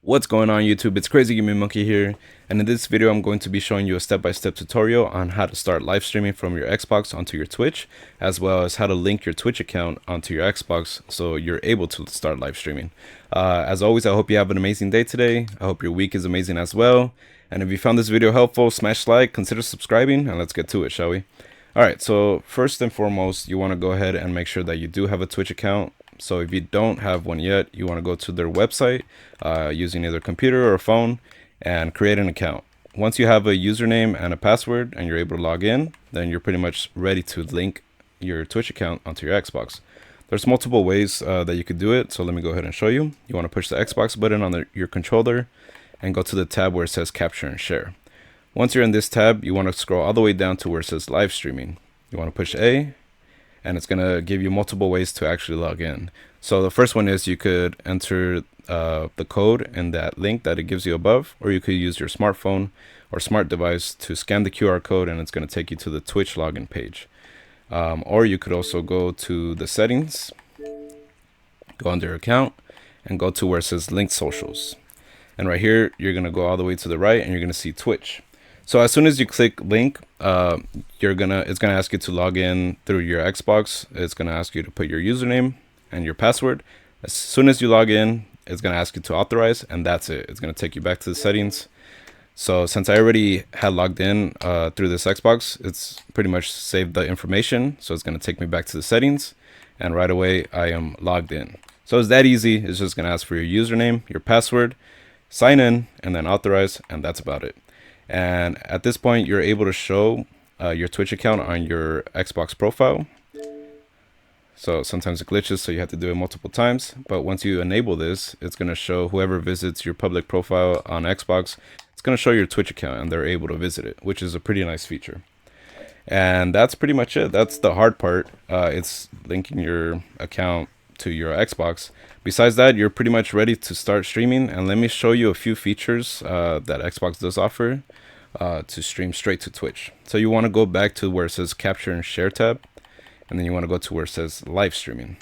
What's going on YouTube? It's Crazy Gaming Monkey here, and in this video I'm going to be showing you a step-by-step tutorial on how to start live streaming from your Xbox onto your Twitch, as well as how to link your Twitch account onto your Xbox so you're able to start live streaming. As always, I hope you have an amazing day today. I hope your week is amazing as well, and if you found this video helpful, smash like, consider subscribing, and let's get to it, shall we? Alright, so first and foremost, you want to go ahead and make sure that you do have a Twitch account. So if you don't have one yet, you want to go to their website using either computer or phone and create an account. Once you have a username and a password and you're able to log in, then you're pretty much ready to link your Twitch account onto your Xbox. There's multiple ways that you could do it, so let me go ahead and show you. You want to push the Xbox button on your controller and go to the tab where it says capture and share. Once you're in this tab, you want to scroll all the way down to where it says live streaming. You want to push A, and it's going to give you multiple ways to actually log in. So the first one is you could enter the code in that link that it gives you above, or you could use your smartphone or smart device to scan the QR code and it's going to take you to the Twitch login page. Or you could also go to the settings, go under account, and go to where it says link socials. And right here, you're going to go all the way to the right and you're going to see Twitch. So as soon as you click link, it's gonna ask you to log in through your Xbox. It's gonna ask you to put your username and your password. As soon as you log in, it's gonna ask you to authorize, and that's it. It's gonna take you back to the settings. So since I already had logged in through this Xbox, it's pretty much saved the information. So it's gonna take me back to the settings, and right away I am logged in. So it's that easy. It's just gonna ask for your username, your password, sign in, and then authorize, and that's about it. And at this point, you're able to show your Twitch account on your Xbox profile. So sometimes it glitches, so you have to do it multiple times. But once you enable this, it's going to show whoever visits your public profile on Xbox, it's going to show your Twitch account and they're able to visit it, which is a pretty nice feature. And that's pretty much it. That's the hard part. It's linking your account to your Xbox. Besides that, you're pretty much ready to start streaming, and let me show you a few features that Xbox does offer to stream straight to Twitch. So you want to go back to where it says capture and share tab, and then you want to go to where it says live streaming.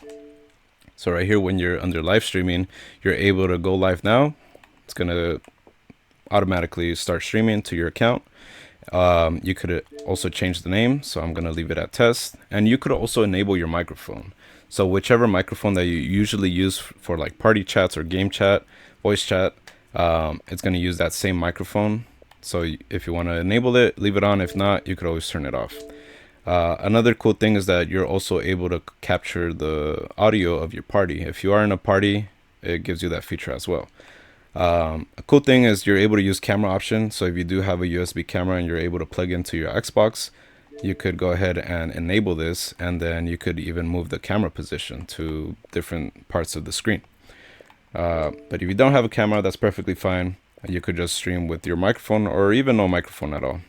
So right here, when you're under live streaming, you're able to go live now. It's going to automatically start streaming to your account. You could also change the name, so I'm going to leave it at test, and you could also enable your microphone. So whichever microphone that you usually use for like party chats or game chat, voice chat, it's going to use that same microphone. So if you want to enable it, leave it on. If not, you could always turn it off. Another cool thing is that you're also able to capture the audio of your party. If you are in a party, it gives you that feature as well. A cool thing is you're able to use camera option. So if you do have a USB camera and you're able to plug into your Xbox, you could go ahead and enable this, and then you could even move the camera position to different parts of the screen. But if you don't have a camera, that's perfectly fine. You could just stream with your microphone or even no microphone at all.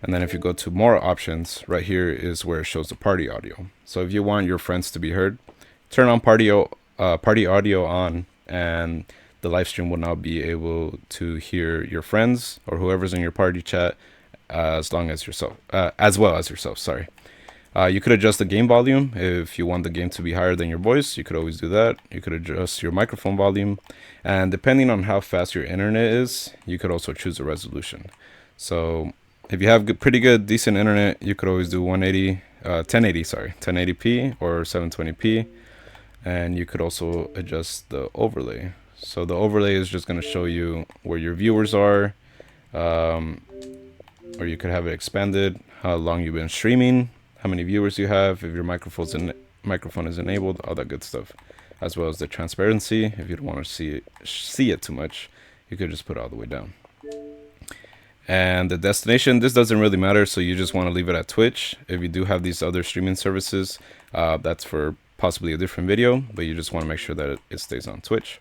And then if you go to more options, right here is where it shows the party audio. So if you want your friends to be heard, turn on party audio on, and the live stream will now be able to hear your friends or whoever's in your party chat as well as yourself. Sorry. You could adjust the game volume. If you want the game to be higher than your voice, you could always do that. You could adjust your microphone volume, and depending on how fast your internet is, you could also choose a resolution. So if you have pretty good, decent internet, you could always do 1080p or 720p, and you could also adjust the overlay. So the overlay is just going to show you where your viewers are, or you could have it expanded, how long you've been streaming, how many viewers you have, if your microphone is enabled, all that good stuff, as well as the transparency. If you don't want to see it too much, you could just put it all the way down. And the destination, this doesn't really matter, so you just want to leave it at Twitch. If you do have these other streaming services, that's for possibly a different video, but you just want to make sure that it stays on Twitch.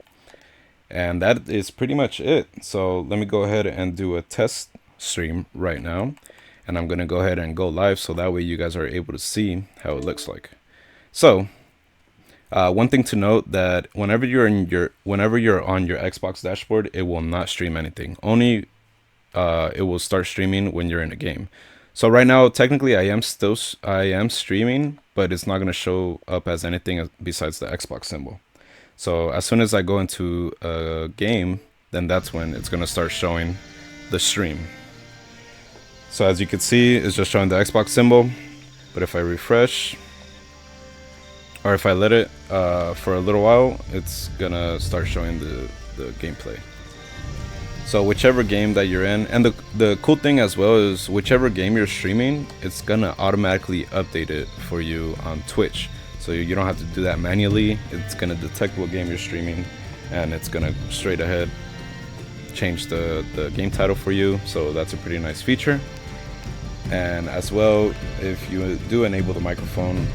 And that is pretty much it. So let me go ahead and do a test stream right now, and I'm gonna go ahead and go live so that way you guys are able to see how it looks like. So one thing to note, that whenever you're on your Xbox dashboard, it will not stream anything. Only it will start streaming when you're in a game. So right now, technically, I am streaming, but it's not gonna show up as anything besides the Xbox symbol. So as soon as I go into a game, then that's when it's gonna start showing the stream. So as you can see, it's just showing the Xbox symbol, but if I refresh, or if I let it for a little while, it's gonna start showing the gameplay. So whichever game that you're in, and the cool thing as well is whichever game you're streaming, it's gonna automatically update it for you on Twitch. So you don't have to do that manually. It's gonna detect what game you're streaming, and it's gonna straight ahead change the game title for you. So that's a pretty nice feature. And as well, if you do enable the microphone,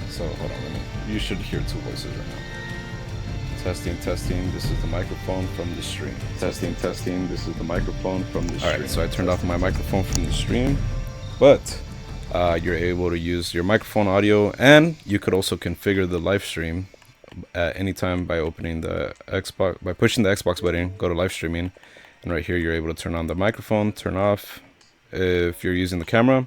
so hold on, you should hear two voices right now. Testing, testing, this is the microphone from the stream. Testing, testing, this is the microphone from the stream. Alright, so I turned off my microphone from the stream, but you're able to use your microphone audio, and you could also configure the live stream at any time by opening the Xbox, by pushing the Xbox button, go to live streaming, and right here you're able to turn on the microphone, turn off if you're using the camera,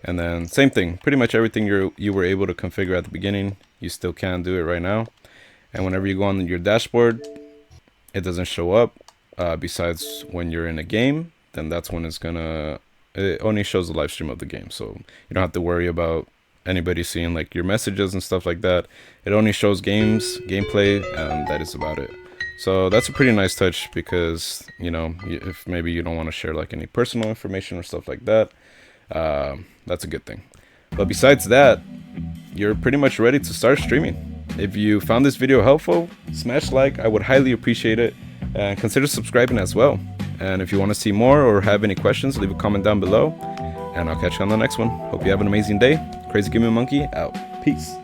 and then same thing, pretty much everything you were able to configure at the beginning, you still can do it right now. And whenever you go on your dashboard, it doesn't show up. Besides when you're in a game, then that's when it only shows the live stream of the game. So you don't have to worry about anybody seeing like your messages and stuff like that. It only shows gameplay, and that is about it. So that's a pretty nice touch, because, you know, if maybe you don't want to share like any personal information or stuff like that, that's a good thing. But besides that, you're pretty much ready to start streaming. If you found this video helpful, smash like, I would highly appreciate it, and consider subscribing as well. And if you want to see more or have any questions, leave a comment down below, and I'll catch you on the next one. Hope you have an amazing day. Crazy Gaming Monkey out. Peace.